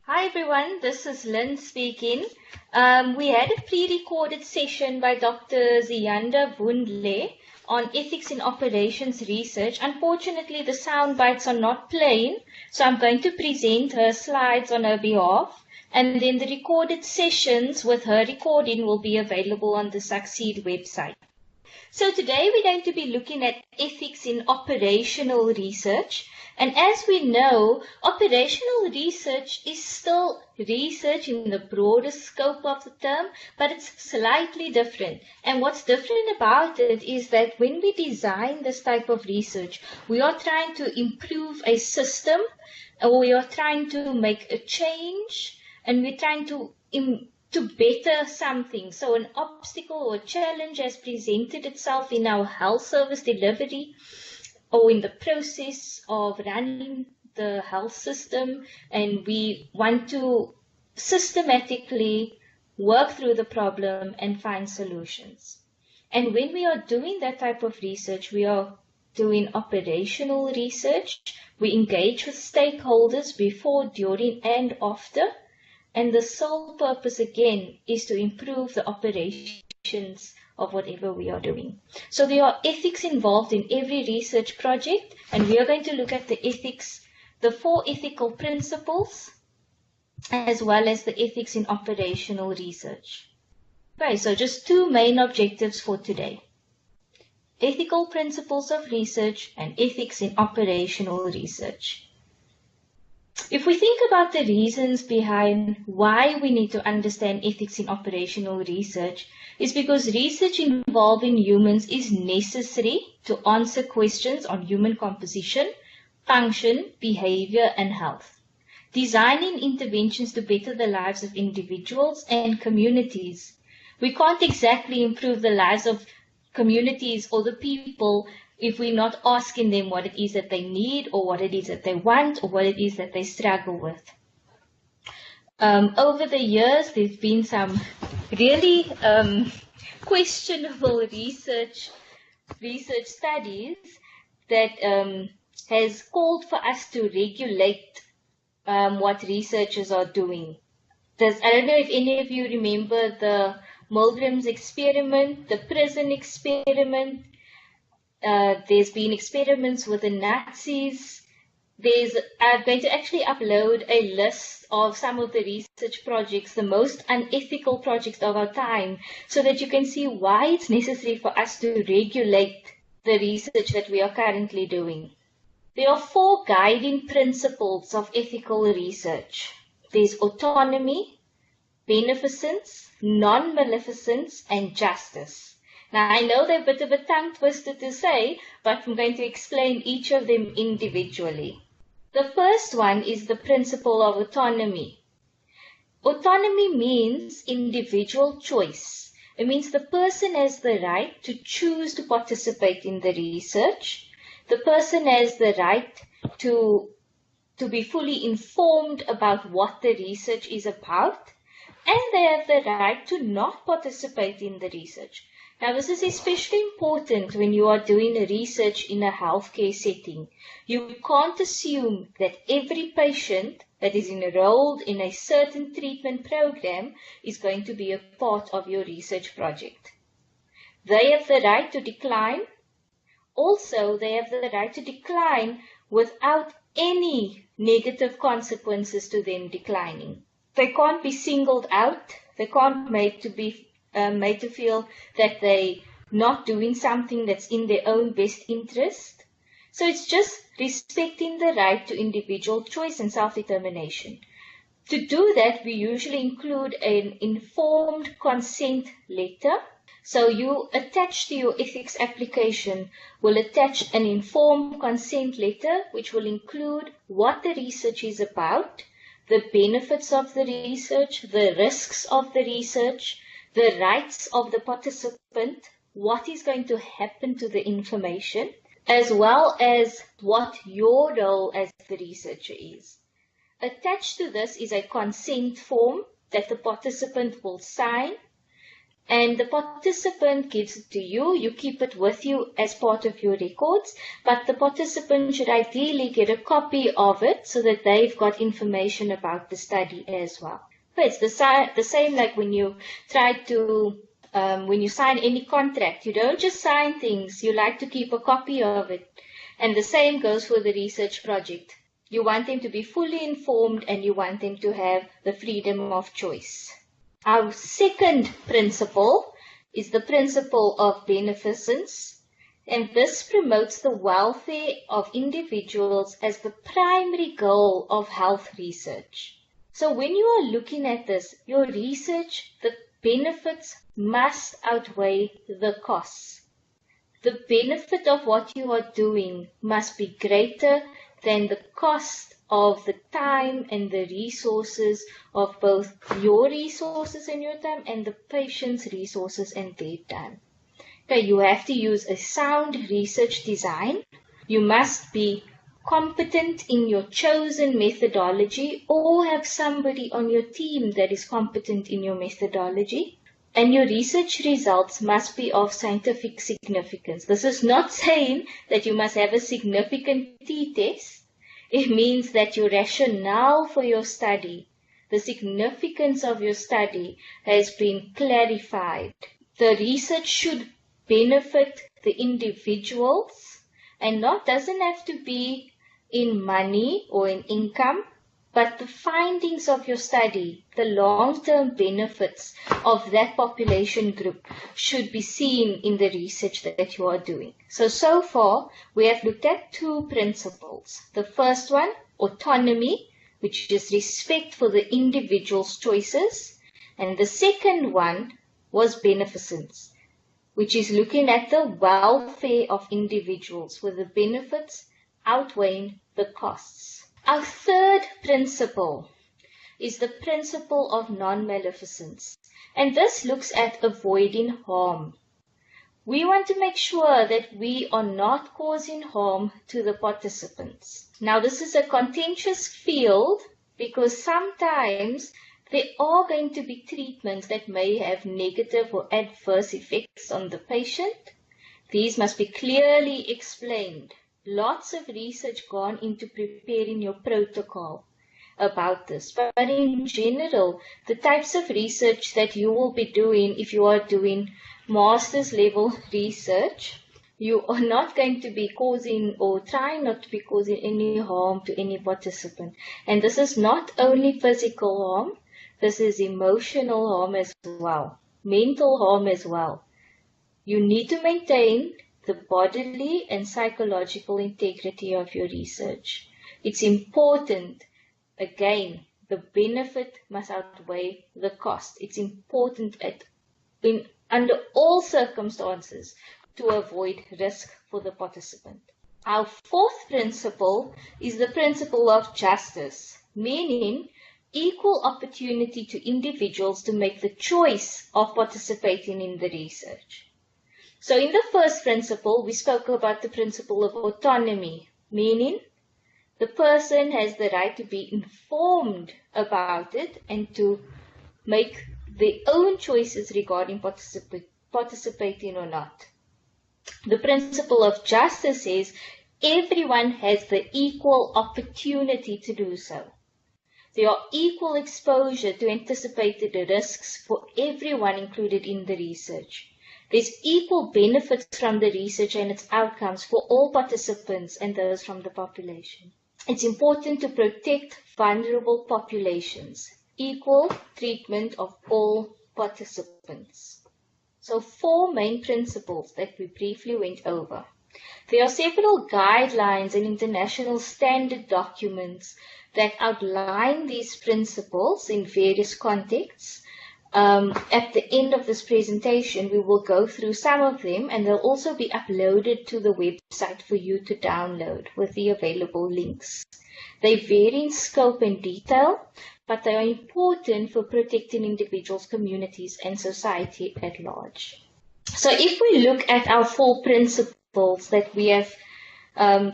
Hi everyone, this is Lynn speaking. We had a pre-recorded session by Dr. Ziyanda Wundle on ethics in operations research. Unfortunately, the sound bites are not playing, so I'm going to present her slides on her behalf, and then the recorded sessions with her recording will be available on the Succeed website. So today we're going to be looking at ethics in operational research. And as we know, operational research is still research in the broader scope of the term, but it's slightly different. And what's different about it is that when we design this type of research, we are trying to improve a system, or we are trying to make a change, and we're trying to better something. So an obstacle or challenge has presented itself in our health service delivery or in the process of running the health system, and we want to systematically work through the problem and find solutions. And when we are doing that type of research, we are doing operational research. We engage with stakeholders before, during, and after. And the sole purpose, again, is to improve the operations of whatever we are doing. So there are ethics involved in every research project, and we are going to look at the ethics, the 4 ethical principles, as well as the ethics in operational research. Okay, so just 2 main objectives for today. Ethical principles of research and ethics in operational research. If we think about the reasons behind why we need to understand ethics in operational research, it's because research involving humans is necessary to answer questions on human composition, function, behavior, and health. Designing interventions to better the lives of individuals and communities. We can't exactly improve the lives of communities or the people if we're not asking them what it is that they need, or what it is that they want, or what it is that they struggle with. Over the years, there's been some really questionable research studies that has called for us to regulate what researchers are doing. I don't know if any of you remember the Milgram's experiment, the prison experiment. There's been experiments with the Nazis. I'm going to actually upload a list of some of the research projects, the most unethical projects of our time, so that you can see why it's necessary for us to regulate the research that we are currently doing. There are 4 guiding principles of ethical research. There's autonomy, beneficence, nonmaleficence, and justice. Now, I know they're a bit of a tongue twister to say, but I'm going to explain each of them individually. The first one is the principle of autonomy. Autonomy means individual choice. It means the person has the right to choose to participate in the research. The person has the right to be fully informed about what the research is about, and they have the right to not participate in the research. Now, this is especially important when you are doing research in a healthcare setting. You can't assume that every patient that is enrolled in a certain treatment program is going to be a part of your research project. They have the right to decline. Also, they have the right to decline without any negative consequences to them declining. They can't be singled out. They can't made to feel that they're not doing something that's in their own best interest. So it's just respecting the right to individual choice and self-determination. To do that, we usually include an informed consent letter. So you attach to your ethics application will attach an informed consent letter, which will include what the research is about, the benefits of the research, the risks of the research, the rights of the participant, what is going to happen to the information, as well as what your role as the researcher is. Attached to this is a consent form that the participant will sign. And the participant gives it to you. You keep it with you as part of your records, but the participant should ideally get a copy of it so that they've got information about the study as well. But it's the same like when you try to, when you sign any contract, you don't just sign things, you like to keep a copy of it. And the same goes for the research project. You want them to be fully informed and you want them to have the freedom of choice. Our second principle is the principle of beneficence, and this promotes the welfare of individuals as the primary goal of health research. So when you are looking at this, your research, the benefits must outweigh the costs. The benefit of what you are doing must be greater than the cost of the time and the resources of both your resources and your time and the patient's resources and their time. Okay, you have to use a sound research design. You must be competent in your chosen methodology or have somebody on your team that is competent in your methodology. And your research results must be of scientific significance. This is not saying that you must have a significant t-test. It means that your rationale for your study, the significance of your study has been clarified. The research should benefit the individuals and doesn't have to be in money or in income, but the findings of your study, the long-term benefits of that population group should be seen in the research that you are doing. So far, we have looked at two principles. The first one, autonomy, which is respect for the individual's choices. And the second one was beneficence, which is looking at the welfare of individuals with the benefits outweighing the costs. Our third principle is the principle of non-maleficence, and this looks at avoiding harm. We want to make sure that we are not causing harm to the participants. Now, this is a contentious field because sometimes there are going to be treatments that may have negative or adverse effects on the patient. These must be clearly explained. Lots of research gone into preparing your protocol about this. But in general, the types of research that you will be doing if you are doing master's level research, you are not going to be causing or trying not to be causing any harm to any participant. And this is not only physical harm, this is emotional harm as well, mental harm as well. You need to maintain the bodily and psychological integrity of your research. It's important, again, the benefit must outweigh the cost. It's important under all circumstances to avoid risk for the participant. Our fourth principle is the principle of justice, meaning equal opportunity to individuals to make the choice of participating in the research. So in the first principle, we spoke about the principle of autonomy, meaning the person has the right to be informed about it and to make their own choices regarding participating or not. The principle of justice says everyone has the equal opportunity to do so. There are equal exposure to anticipated risks for everyone included in the research. There's equal benefits from the research and its outcomes for all participants and those from the population. It's important to protect vulnerable populations, equal treatment of all participants. So 4 main principles that we briefly went over. There are several guidelines and international standard documents that outline these principles in various contexts. At the end of this presentation, we will go through some of them and they'll also be uploaded to the website for you to download with the available links. They vary in scope and detail, but they are important for protecting individuals, communities, and society at large. So if we look at our 4 principles that we have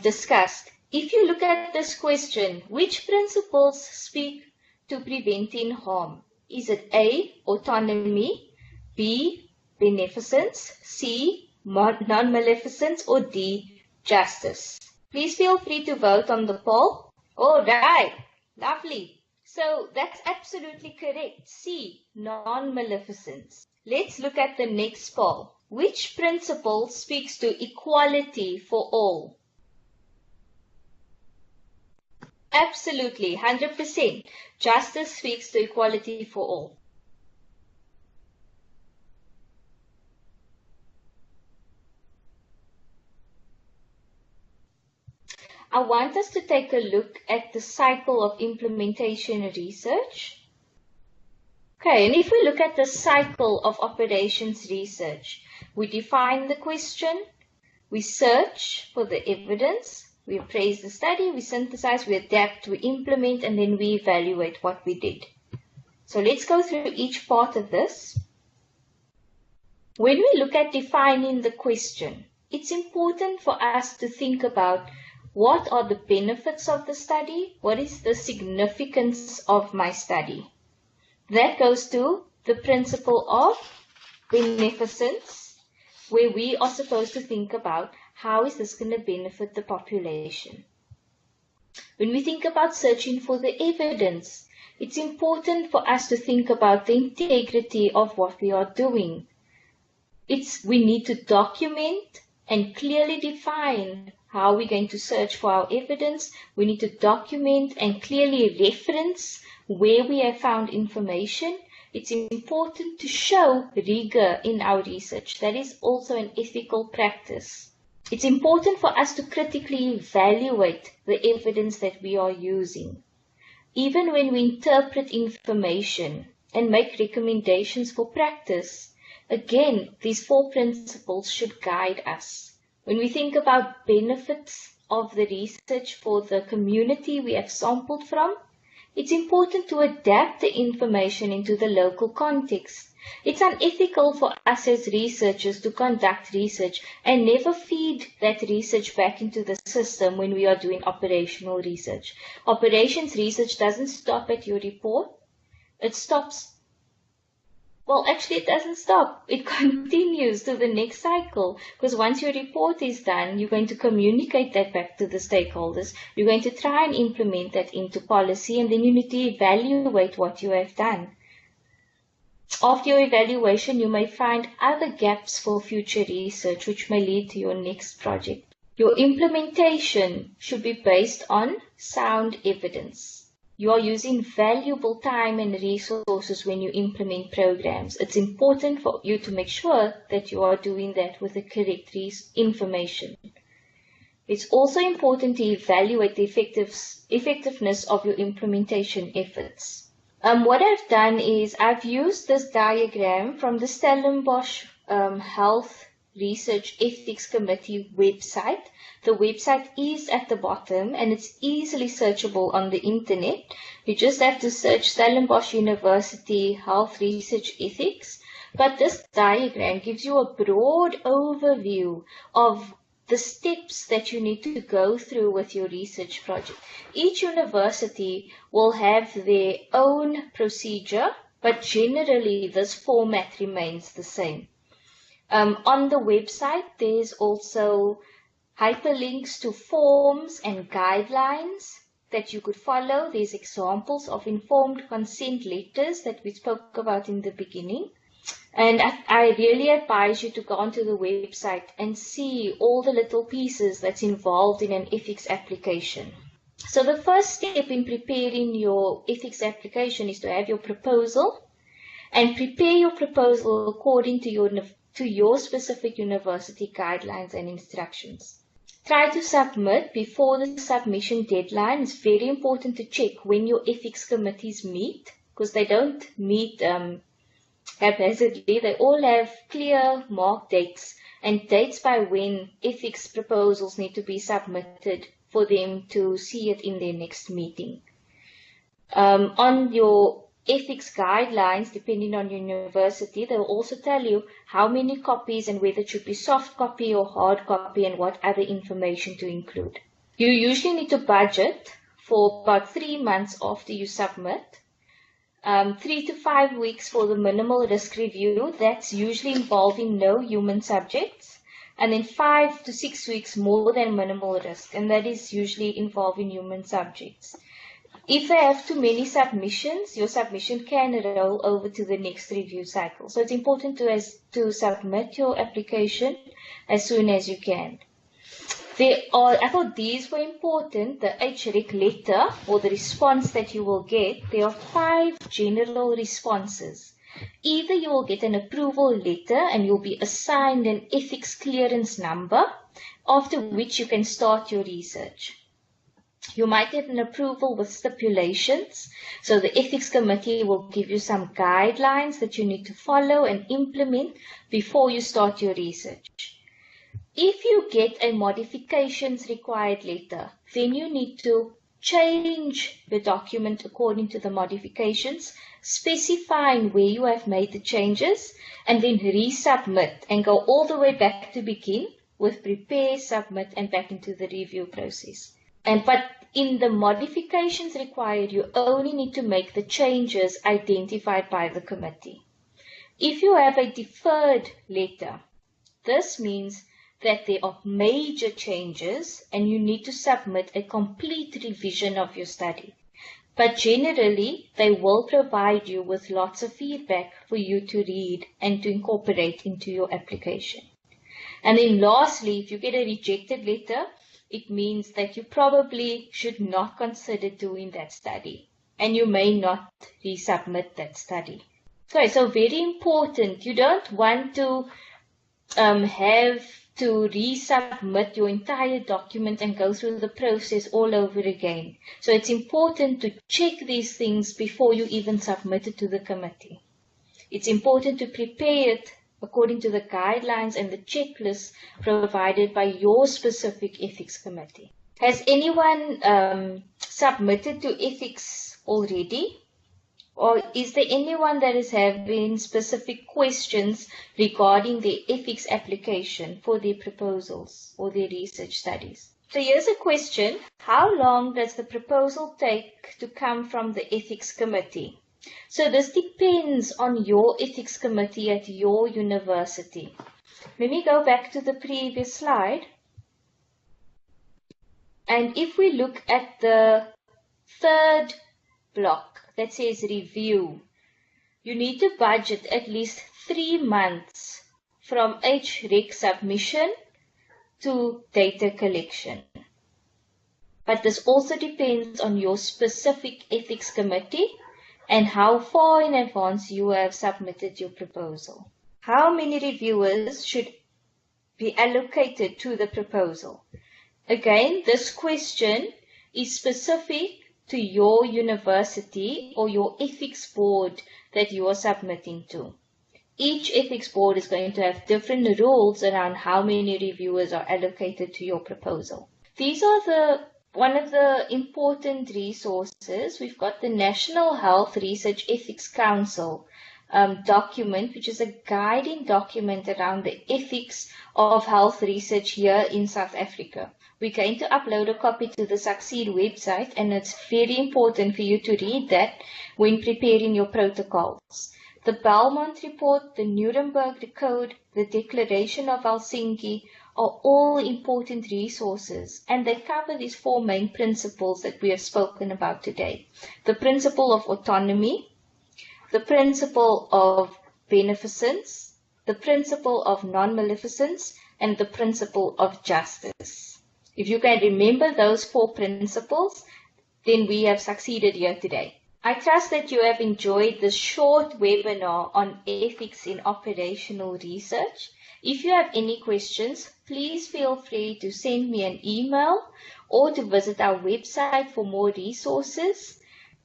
discussed, if you look at this question, which principles speak to preventing harm? Is it A, autonomy, B, beneficence, C, non-maleficence, or D, justice? Please feel free to vote on the poll. All right, lovely. So that's absolutely correct. C, non-maleficence. Let's look at the next poll. Which principle speaks to equality for all? Absolutely, 100%. Justice speaks to equality for all. I want us to take a look at the cycle of implementation research. Okay, and if we look at the cycle of operations research, we define the question, we search for the evidence, we appraise the study, we synthesize, we adapt, we implement, and then we evaluate what we did. So let's go through each part of this. When we look at defining the question, it's important for us to think about what are the benefits of the study, what is the significance of my study. That goes to the principle of beneficence, where we are supposed to think about how is this going to benefit the population. When we think about searching for the evidence, it's important for us to think about the integrity of what we are doing. We need to document and clearly define how we're going to search for our evidence. We need to document and clearly reference where we have found information. It's important to show rigor in our research. That is also an ethical practice. It's important for us to critically evaluate the evidence that we are using. Even when we interpret information and make recommendations for practice, again, these 4 principles should guide us. When we think about benefits of the research for the community we have sampled from, it's important to adapt the information into the local context. It's unethical for us as researchers to conduct research and never feed that research back into the system when we are doing operational research. Operations research doesn't stop at your report. It stops. Well, actually, it doesn't stop. It continues to the next cycle, because once your report is done, you're going to communicate that back to the stakeholders. You're going to try and implement that into policy, and then you need to evaluate what you have done. After your evaluation, you may find other gaps for future research, which may lead to your next project. Your implementation should be based on sound evidence. You are using valuable time and resources when you implement programs. It's important for you to make sure that you are doing that with the correct information. It's also important to evaluate the effectiveness of your implementation efforts. What I've done is I've used this diagram from the Stellenbosch Health Research Ethics Committee website. The website is at the bottom and it's easily searchable on the internet. You just have to search Stellenbosch University Health Research Ethics. But this diagram gives you a broad overview of the steps that you need to go through with your research project. Each university will have their own procedure, but generally this format remains the same. On the website, there's also hyperlinks to forms and guidelines that you could follow. There's examples of informed consent letters that we spoke about in the beginning. And I really advise you to go onto the website and see all the little pieces that's involved in an ethics application. So the first step in preparing your ethics application is to have your proposal and prepare your proposal according to your specific university guidelines and instructions. Try to submit before the submission deadline. It's very important to check when your ethics committees meet, because they don't meet haphazardly. They all have clear marked dates and dates by when ethics proposals need to be submitted for them to see it in their next meeting. On your ethics guidelines, depending on your university, they will also tell you how many copies and whether it should be soft copy or hard copy and what other information to include. You usually need to budget for about 3 months after you submit. 3 to 5 weeks for the minimal risk review. That's usually involving no human subjects. And then 5 to 6 weeks more than minimal risk, and that is usually involving human subjects. If they have too many submissions, your submission can roll over to the next review cycle. So it's important to submit your application as soon as you can. I thought these were important. The HREC letter, or the response that you will get, there are 5 general responses. Either you will get an approval letter and you'll be assigned an ethics clearance number, after which you can start your research. You might have an approval with stipulations. So the ethics committee will give you some guidelines that you need to follow and implement before you start your research. If you get a modifications required letter, then you need to change the document according to the modifications, specifying where you have made the changes, and then resubmit and go all the way back to begin with prepare, submit, and back into the review process. But in the modifications required, you only need to make the changes identified by the committee. If you have a deferred letter, this means that there are major changes and you need to submit a complete revision of your study. But generally, they will provide you with lots of feedback for you to read and to incorporate into your application. And then lastly, if you get a rejected letter, it means that you probably should not consider doing that study, and you may not resubmit that study. Okay, so very important. You don't want to have to resubmit your entire document and go through the process all over again. So it's important to check these things before you even submit it to the committee. It's important to prepare it according to the guidelines and the checklists provided by your specific ethics committee. Has anyone submitted to ethics already? Or is there anyone that is having specific questions regarding their ethics application for their proposals or their research studies? So here's a question. How long does the proposal take to come from the ethics committee? So this depends on your ethics committee at your university. Let me go back to the previous slide. And if we look at the third block that says review, you need to budget at least 3 months from HREC submission to data collection. But this also depends on your specific ethics committee and how far in advance you have submitted your proposal. How many reviewers should be allocated to the proposal? Again, this question is specific to your university or your ethics board that you are submitting to. Each ethics board is going to have different rules around how many reviewers are allocated to your proposal. These are one of the important resources. We've got the National Health Research Ethics Council document, which is a guiding document around the ethics of health research here in South Africa. We're going to upload a copy to the Succeed website, and it's very important for you to read that when preparing your protocols. The Belmont Report, the Nuremberg Code, the Declaration of Helsinki are all important resources, and they cover these 4 main principles that we have spoken about today. The principle of autonomy, the principle of beneficence, the principle of nonmaleficence, and the principle of justice. If you can remember those 4 principles, then we have succeeded here today. I trust that you have enjoyed this short webinar on ethics in operational research. If you have any questions, please feel free to send me an email or to visit our website for more resources.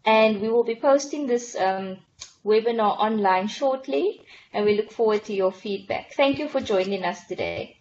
And we will be posting this webinar online shortly, and we look forward to your feedback. Thank you for joining us today.